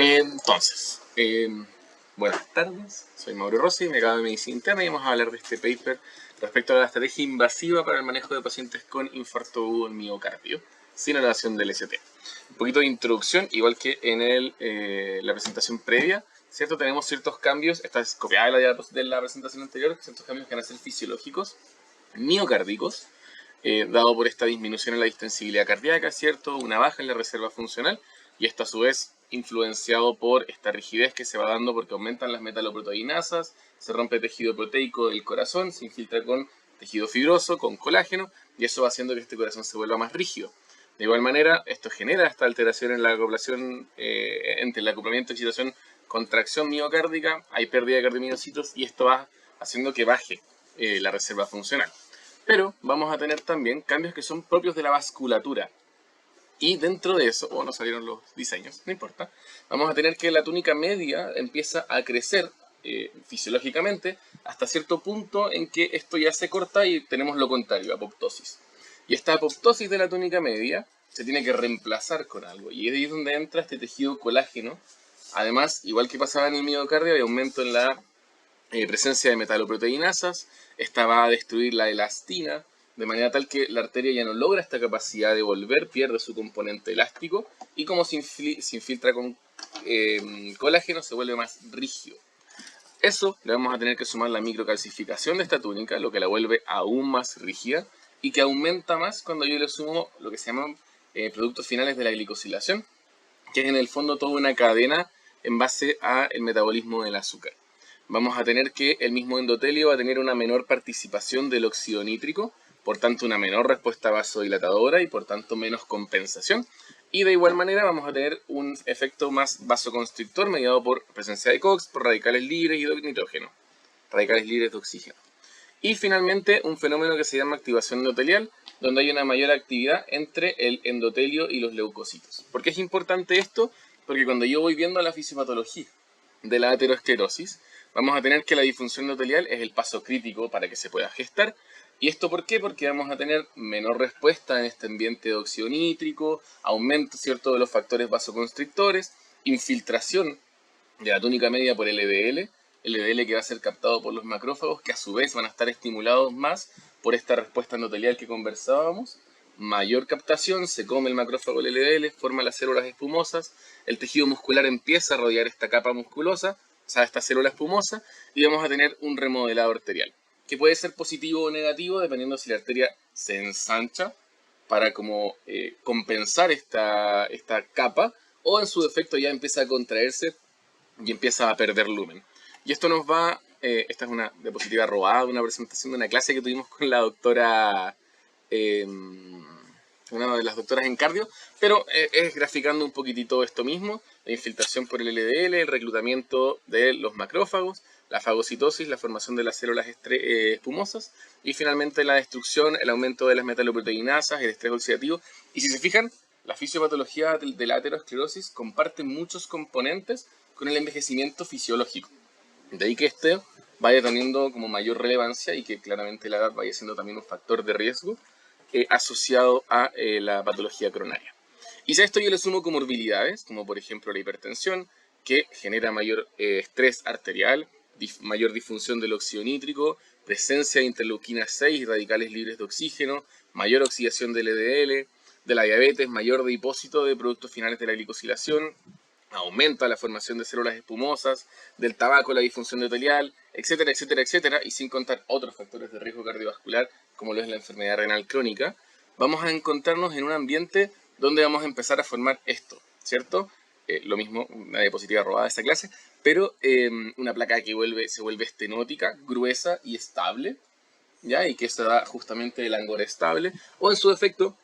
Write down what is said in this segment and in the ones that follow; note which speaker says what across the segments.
Speaker 1: Entonces, buenas tardes, soy Mauro Rossi, me acabo de medicina interna y vamos a hablar de este paper respecto a la estrategia invasiva para el manejo de pacientes con infarto agudo en miocardio, sin elevación del ST. Un poquito de introducción, igual que en la presentación previa, ¿cierto? Tenemos ciertos cambios, esta es copiada de la presentación anterior, ciertos cambios que van a ser fisiológicos, miocárdicos, dado por esta disminución en la distensibilidad cardíaca, ¿cierto? Una baja en la reserva funcional, y esto a su vez influenciado por esta rigidez que se va dando porque aumentan las metaloproteinasas, se rompe tejido proteico del corazón, se infiltra con tejido fibroso, con colágeno, y eso va haciendo que este corazón se vuelva más rígido. De igual manera, esto genera esta alteración en la acoplación entre el acoplamiento, excitación, contracción miocárdica, hay pérdida de cardiomiocitos y esto va haciendo que baje la reserva funcional. Pero vamos a tener también cambios que son propios de la vasculatura. Y dentro de eso, no salieron los diseños, no importa, vamos a tener que la túnica media empieza a crecer fisiológicamente hasta cierto punto en que esto ya se corta y tenemos lo contrario, apoptosis. Y esta apoptosis de la túnica media se tiene que reemplazar con algo. Y ahí es donde entra este tejido colágeno. Además, igual que pasaba en el miocardio, hay aumento en la presencia de metaloproteinasas. Esta va a destruir la elastina, de manera tal que la arteria ya no logra esta capacidad de volver, pierde su componente elástico y como se infiltra con colágeno se vuelve más rígido. Eso le vamos a tener que sumar la microcalcificación de esta túnica, lo que la vuelve aún más rígida y que aumenta más cuando yo le sumo lo que se llaman productos finales de la glicosilación, que es en el fondo toda una cadena en base al metabolismo del azúcar. Vamos a tener que el mismo endotelio va a tener una menor participación del óxido nítrico, por tanto una menor respuesta vasodilatadora y por tanto menos compensación. Y de igual manera vamos a tener un efecto más vasoconstrictor mediado por presencia de COX, por radicales libres y de nitrógeno, radicales libres de oxígeno. Y finalmente un fenómeno que se llama activación endotelial, donde hay una mayor actividad entre el endotelio y los leucocitos. ¿Por qué es importante esto? Porque cuando yo voy viendo la fisiopatología de la aterosclerosis, vamos a tener que la disfunción endotelial es el paso crítico para que se pueda gestar. ¿Y esto por qué? Porque vamos a tener menor respuesta en este ambiente de óxido nítrico, aumento, ¿cierto?, de los factores vasoconstrictores, infiltración de la túnica media por LDL, LDL que va a ser captado por los macrófagos, que a su vez van a estar estimulados más por esta respuesta endotelial que conversábamos. Mayor captación, se come el macrófago el LDL, forma las células espumosas, el tejido muscular empieza a rodear esta capa musculosa, o sea, esta célula espumosa, y vamos a tener un remodelado arterial, que puede ser positivo o negativo dependiendo si la arteria se ensancha para como compensar esta capa, o en su defecto ya empieza a contraerse y empieza a perder lumen. Y esto nos va, esta es una diapositiva robada de una presentación de una clase que tuvimos con la doctora, una de las doctoras en cardio, pero es graficando un poquitito esto mismo, la infiltración por el LDL, el reclutamiento de los macrófagos, la fagocitosis, la formación de las células espumosas y finalmente la destrucción, el aumento de las metaloproteinasas, el estrés oxidativo. Y si se fijan, la fisiopatología de la aterosclerosis comparte muchos componentes con el envejecimiento fisiológico. De ahí que este vaya teniendo como mayor relevancia y que claramente la edad vaya siendo también un factor de riesgo asociado a la patología coronaria. Y si a esto yo le sumo comorbilidades, como por ejemplo la hipertensión, que genera mayor estrés arterial, mayor disfunción del óxido nítrico, presencia de interleuquina 6 y radicales libres de oxígeno, mayor oxidación del LDL, de la diabetes, mayor depósito de productos finales de la glicosilación, aumenta la formación de células espumosas, del tabaco, la disfunción endotelial, etcétera, etcétera, etcétera, y sin contar otros factores de riesgo cardiovascular, como lo es la enfermedad renal crónica, vamos a encontrarnos en un ambiente donde vamos a empezar a formar esto, ¿cierto? Lo mismo, una diapositiva robada de esta clase, pero una placa que se vuelve estenótica, gruesa y estable, ¿ya? Y que esto da justamente el angor estable, o en su defecto,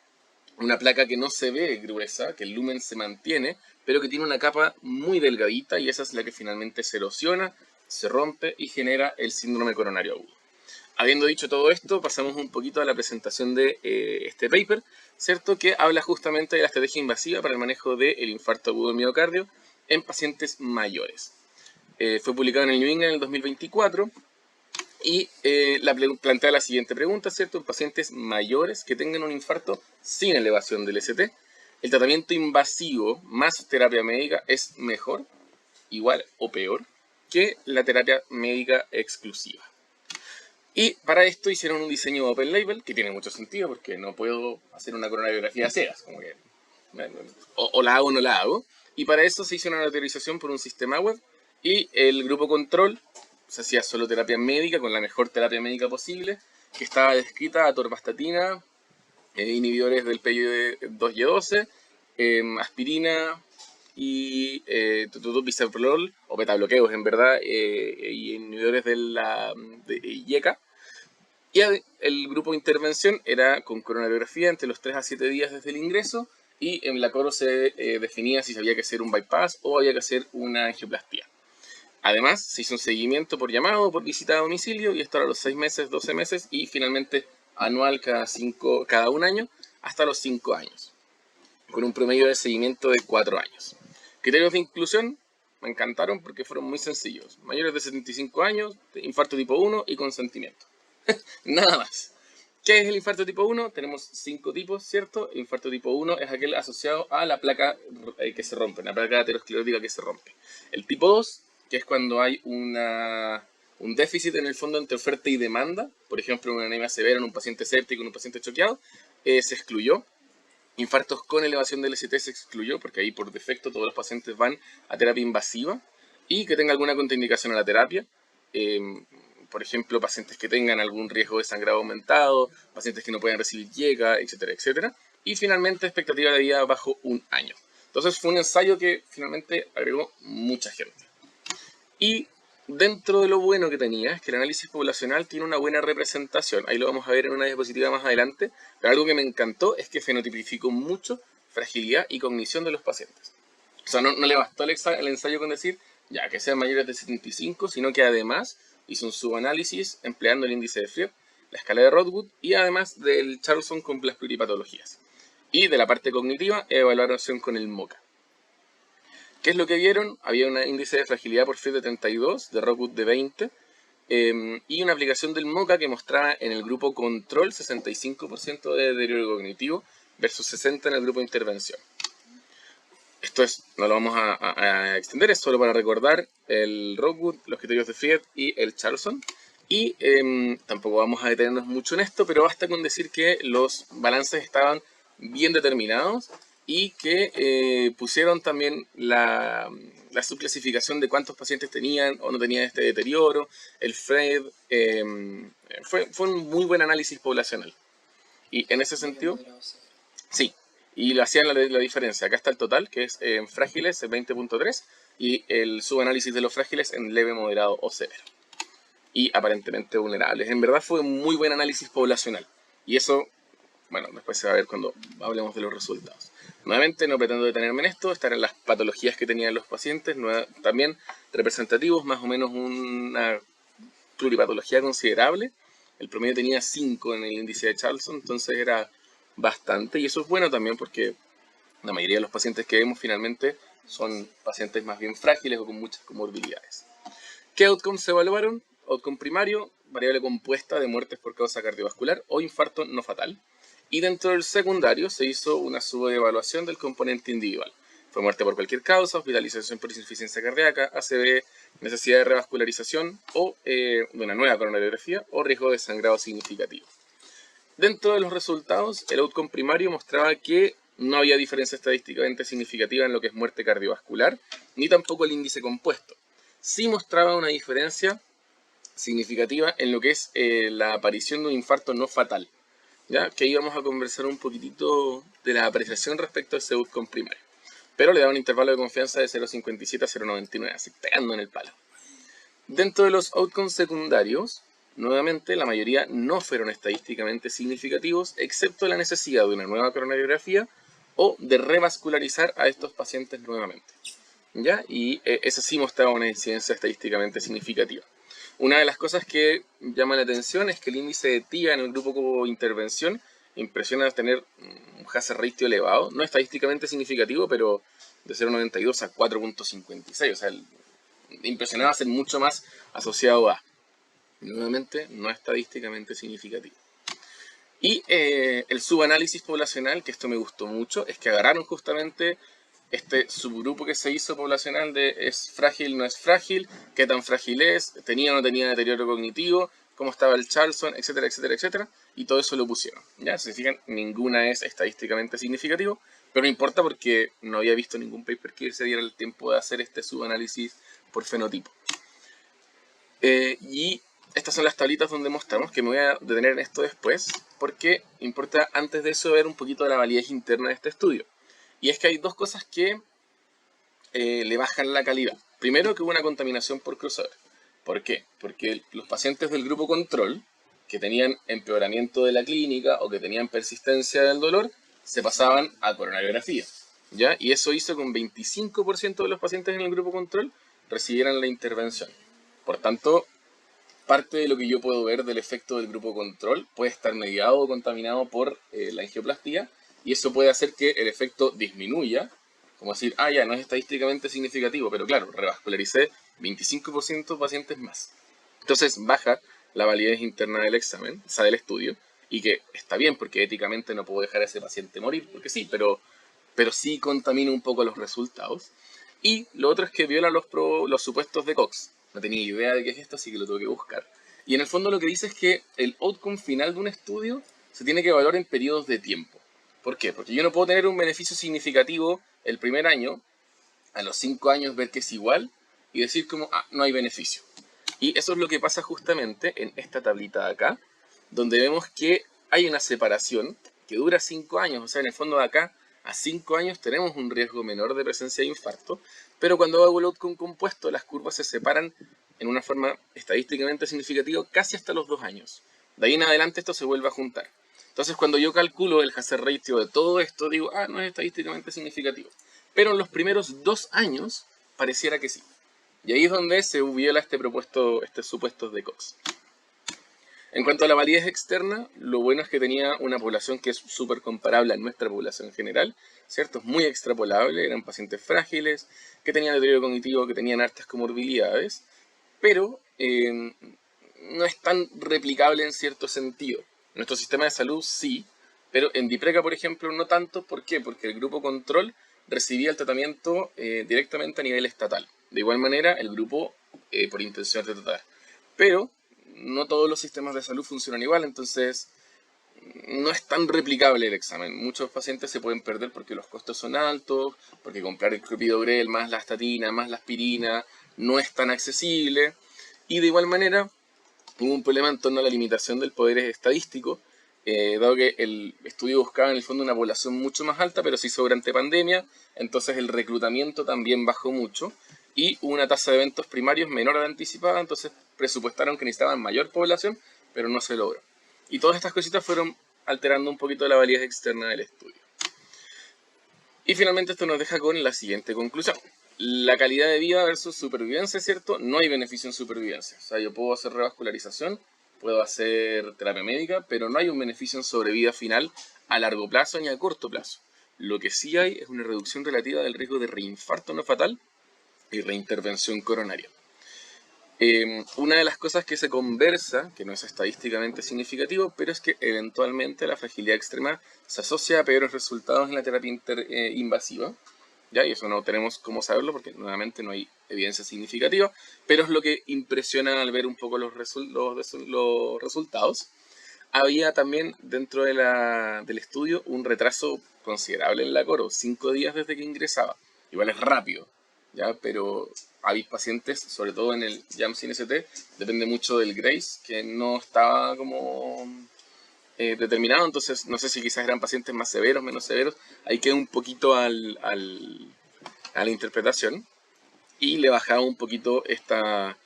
Speaker 1: una placa que no se ve gruesa, que el lumen se mantiene, pero que tiene una capa muy delgadita y esa es la que finalmente se erosiona, se rompe y genera el síndrome coronario agudo. Habiendo dicho todo esto, pasamos un poquito a la presentación de este paper, ¿cierto? Que habla justamente de la estrategia invasiva para el manejo del infarto agudo del miocardio en pacientes mayores. Fue publicado en el New England en el 2024 y plantea la siguiente pregunta, ¿cierto? En pacientes mayores que tengan un infarto sin elevación del ST, el tratamiento invasivo más terapia médica es mejor, igual o peor que la terapia médica exclusiva. Y para esto hicieron un diseño open label que tiene mucho sentido porque no puedo hacer una coronariografía a ciegas, como que o la hago o no la hago. Y para eso se hizo una autorización por un sistema web y el grupo control se hacía solo terapia médica con la mejor terapia médica posible, que estaba descrita: atorvastatina, inhibidores del PYD2Y12, aspirina y bisoprolol o betabloqueos en verdad, y inhibidores de la IECA. Y el grupo de intervención era con coronariografía entre los 3 a 7 días desde el ingreso, y en la coro se definía si había que hacer un bypass o había que hacer una angioplastía. Además, se hizo un seguimiento por llamado o por visita a domicilio, y esto era a los 6 meses, 12 meses y finalmente anual cada un año hasta los 5 años, con un promedio de seguimiento de 4 años. Criterios de inclusión me encantaron porque fueron muy sencillos: mayores de 75 años, infarto tipo 1 y consentimiento. Nada más. ¿Qué es el infarto tipo 1? Tenemos 5 tipos, ¿cierto? El infarto tipo 1 es aquel asociado a la placa que se rompe, la placa aterosclerótica que se rompe. El tipo 2, que es cuando hay un déficit en el fondo entre oferta y demanda, por ejemplo, una anemia severa en un paciente séptico, en un paciente choqueado, se excluyó. Infartos con elevación del ST se excluyó porque ahí por defecto todos los pacientes van a terapia invasiva y que tenga alguna contraindicación a la terapia. Por ejemplo, pacientes que tengan algún riesgo de sangrado aumentado, pacientes que no puedan recibir IECA, etcétera, etcétera. Y finalmente, expectativa de vida bajo un año. Entonces fue un ensayo que finalmente agregó mucha gente. Y dentro de lo bueno que tenía es que el análisis poblacional tiene una buena representación. Ahí lo vamos a ver en una diapositiva más adelante. Pero algo que me encantó es que fenotipificó mucho fragilidad y cognición de los pacientes. O sea, no le bastó el ensayo con decir ya que sean mayores de 75, sino que además hizo un subanálisis empleando el índice de Fried, la escala de Rodwood y además del Charlson con las pluripatologías. Y de la parte cognitiva, evaluación con el MoCA. ¿Qué es lo que vieron? Había un índice de fragilidad por Fried de 32, de Rodwood de 20, y una aplicación del MoCA que mostraba en el grupo control 65% de deterioro cognitivo versus 60% en el grupo de intervención. Esto no lo vamos a extender, es solo para recordar el Rodwood, los criterios de Fried y el Charlson. Y tampoco vamos a detenernos mucho en esto, pero basta con decir que los balances estaban bien determinados y que pusieron también la subclasificación de cuántos pacientes tenían o no tenían este deterioro. El Fried fue un muy buen análisis poblacional. Y en ese sentido, sí. Y lo hacían la diferencia. Acá está el total, que es en frágiles, el 20.3, y el subanálisis de los frágiles en leve, moderado o severo. Y aparentemente vulnerables. En verdad fue un muy buen análisis poblacional. Y eso, bueno, después se va a ver cuando hablemos de los resultados. Nuevamente, no pretendo detenerme en esto, estar en las patologías que tenían los pacientes, también representativos, más o menos una pluripatología considerable. El promedio tenía 5 en el índice de Charlson, entonces era bastante, y eso es bueno también porque la mayoría de los pacientes que vemos finalmente son pacientes más bien frágiles o con muchas comorbilidades. ¿Qué outcomes se evaluaron? Outcome primario, variable compuesta de muertes por causa cardiovascular o infarto no fatal. Y dentro del secundario se hizo una subevaluación del componente individual. Fue muerte por cualquier causa, hospitalización por insuficiencia cardíaca, ACV, necesidad de revascularización o de una nueva coronariografía o riesgo de sangrado significativo. Dentro de los resultados, el outcome primario mostraba que no había diferencia estadísticamente significativa en lo que es muerte cardiovascular, ni tampoco el índice compuesto. Sí mostraba una diferencia significativa en lo que es la aparición de un infarto no fatal, ¿ya? Que ahí vamos a conversar un poquitito de la apreciación respecto a ese outcome primario. Pero le da un intervalo de confianza de 0.57 a 0.99, así pegando en el palo. Dentro de los outcomes secundarios, nuevamente, la mayoría no fueron estadísticamente significativos, excepto la necesidad de una nueva coronariografía o de revascularizar a estos pacientes nuevamente, ¿ya? Y eso sí mostraba una incidencia estadísticamente significativa. Una de las cosas que llama la atención es que el índice de TIA en el grupo como intervención impresiona tener un hazard ratio elevado, no estadísticamente significativo, pero de 0.92 a 4.56, o sea, impresionaba ser mucho más asociado a, nuevamente, no estadísticamente significativo. Y el subanálisis poblacional, que esto me gustó mucho, es que agarraron justamente este subgrupo que se hizo poblacional de es frágil, no es frágil, qué tan frágil es, tenía o no tenía deterioro cognitivo, cómo estaba el Charlson, etcétera, etcétera, etcétera, y todo eso lo pusieron. ¿Ya? Si se fijan, ninguna es estadísticamente significativo, pero no importa porque no había visto ningún paper que se diera el tiempo de hacer este subanálisis por fenotipo. Y estas son las tablitas donde mostramos, que me voy a detener en esto después, porque importa antes de eso ver un poquito de la validez interna de este estudio. Y es que hay dos cosas que le bajan la calidad. Primero, que hubo una contaminación por crossover. ¿Por qué? Porque los pacientes del grupo control, que tenían empeoramiento de la clínica o que tenían persistencia del dolor, se pasaban a coronariografía, ¿ya? Y eso hizo que un 25% de los pacientes en el grupo control recibieran la intervención. Por tanto, parte de lo que yo puedo ver del efecto del grupo control puede estar mediado o contaminado por la angioplastía, y eso puede hacer que el efecto disminuya, como decir, ya no es estadísticamente significativo, pero claro, revascularicé 25% pacientes más. Entonces baja la validez interna del examen, o sea, del estudio, y que está bien porque éticamente no puedo dejar a ese paciente morir, porque sí, pero sí contamina un poco los resultados. Y lo otro es que viola los supuestos de Cox. No tenía idea de qué es esto, así que lo tuve que buscar. Y en el fondo lo que dice es que el outcome final de un estudio se tiene que evaluar en periodos de tiempo. ¿Por qué? Porque yo no puedo tener un beneficio significativo el primer año, a los 5 años ver que es igual y decir como, no hay beneficio. Y eso es lo que pasa justamente en esta tablita de acá, donde vemos que hay una separación que dura 5 años. O sea, en el fondo de acá, a 5 años tenemos un riesgo menor de presencia de infarto, pero cuando hago el outcome compuesto, las curvas se separan en una forma estadísticamente significativa casi hasta los 2 años. De ahí en adelante esto se vuelve a juntar. Entonces, cuando yo calculo el hazard ratio de todo esto, digo, no es estadísticamente significativo. Pero en los primeros 2 años, pareciera que sí. Y ahí es donde se viola este supuesto de Cox. En cuanto a la validez externa, lo bueno es que tenía una población que es súper comparable a nuestra población en general, ¿cierto? Es muy extrapolable, eran pacientes frágiles, que tenían deterioro cognitivo, que tenían hartas comorbilidades, pero no es tan replicable en cierto sentido. En nuestro sistema de salud sí, pero en DIPRECA, por ejemplo, no tanto. ¿Por qué? Porque el grupo control recibía el tratamiento directamente a nivel estatal. De igual manera, el grupo por intención de tratar. Pero no todos los sistemas de salud funcionan igual, entonces no es tan replicable el examen. Muchos pacientes se pueden perder porque los costos son altos, porque comprar el clopidogrel más la estatina más la aspirina no es tan accesible. Y de igual manera, hubo un problema en torno a la limitación del poder estadístico, dado que el estudio buscaba en el fondo una población mucho más alta, pero se hizo durante pandemia, entonces el reclutamiento también bajó mucho y hubo una tasa de eventos primarios menor a la anticipada, entonces presupuestaron que necesitaban mayor población, pero no se logró. Y todas estas cositas fueron alterando un poquito la validez externa del estudio. Y finalmente esto nos deja con la siguiente conclusión. La calidad de vida versus supervivencia, ¿cierto? No hay beneficio en supervivencia. O sea, yo puedo hacer revascularización, puedo hacer terapia médica, pero no hay un beneficio en sobrevida final a largo plazo ni a corto plazo. Lo que sí hay es una reducción relativa del riesgo de reinfarto no fatal y reintervención coronaria. Una de las cosas que se conversa, que no es estadísticamente significativo, pero es que eventualmente la fragilidad extrema se asocia a peores resultados en la terapia invasiva. ¿Ya? Y eso no tenemos cómo saberlo porque nuevamente no hay evidencia significativa, pero es lo que impresiona al ver un poco los resultados. Había también dentro del estudio un retraso considerable en la coro, 5 días desde que ingresaba. Igual es rápido, ¿ya? Pero hay pacientes, sobre todo en el JAMS-INST, depende mucho del GRACE, que no estaba como determinado, entonces no sé si quizás eran pacientes más severos, menos severos, ahí queda un poquito a la interpretación, y le bajaba un poquito esta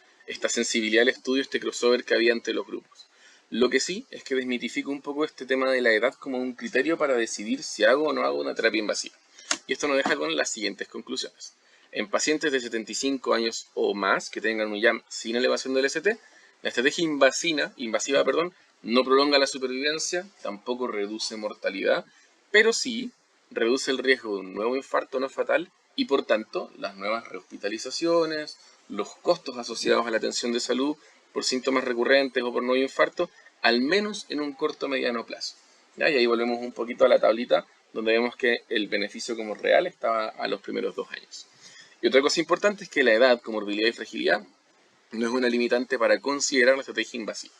Speaker 1: sensibilidad al estudio, este crossover que había entre los grupos. Lo que sí es que desmitifica un poco este tema de la edad como un criterio para decidir si hago o no hago una terapia invasiva. Y esto nos deja con las siguientes conclusiones. En pacientes de 75 años o más que tengan un JAM sin elevación del ST, la estrategia invasiva no prolonga la supervivencia, tampoco reduce mortalidad, pero sí reduce el riesgo de un nuevo infarto no fatal y por tanto las nuevas rehospitalizaciones, los costos asociados a la atención de salud por síntomas recurrentes o por nuevo infarto, al menos en un corto o mediano plazo. ¿Ya? Y ahí volvemos un poquito a la tablita donde vemos que el beneficio como real estaba a los primeros 2 años. Y otra cosa importante es que la edad, comorbilidad y fragilidad no es una limitante para considerar la estrategia invasiva.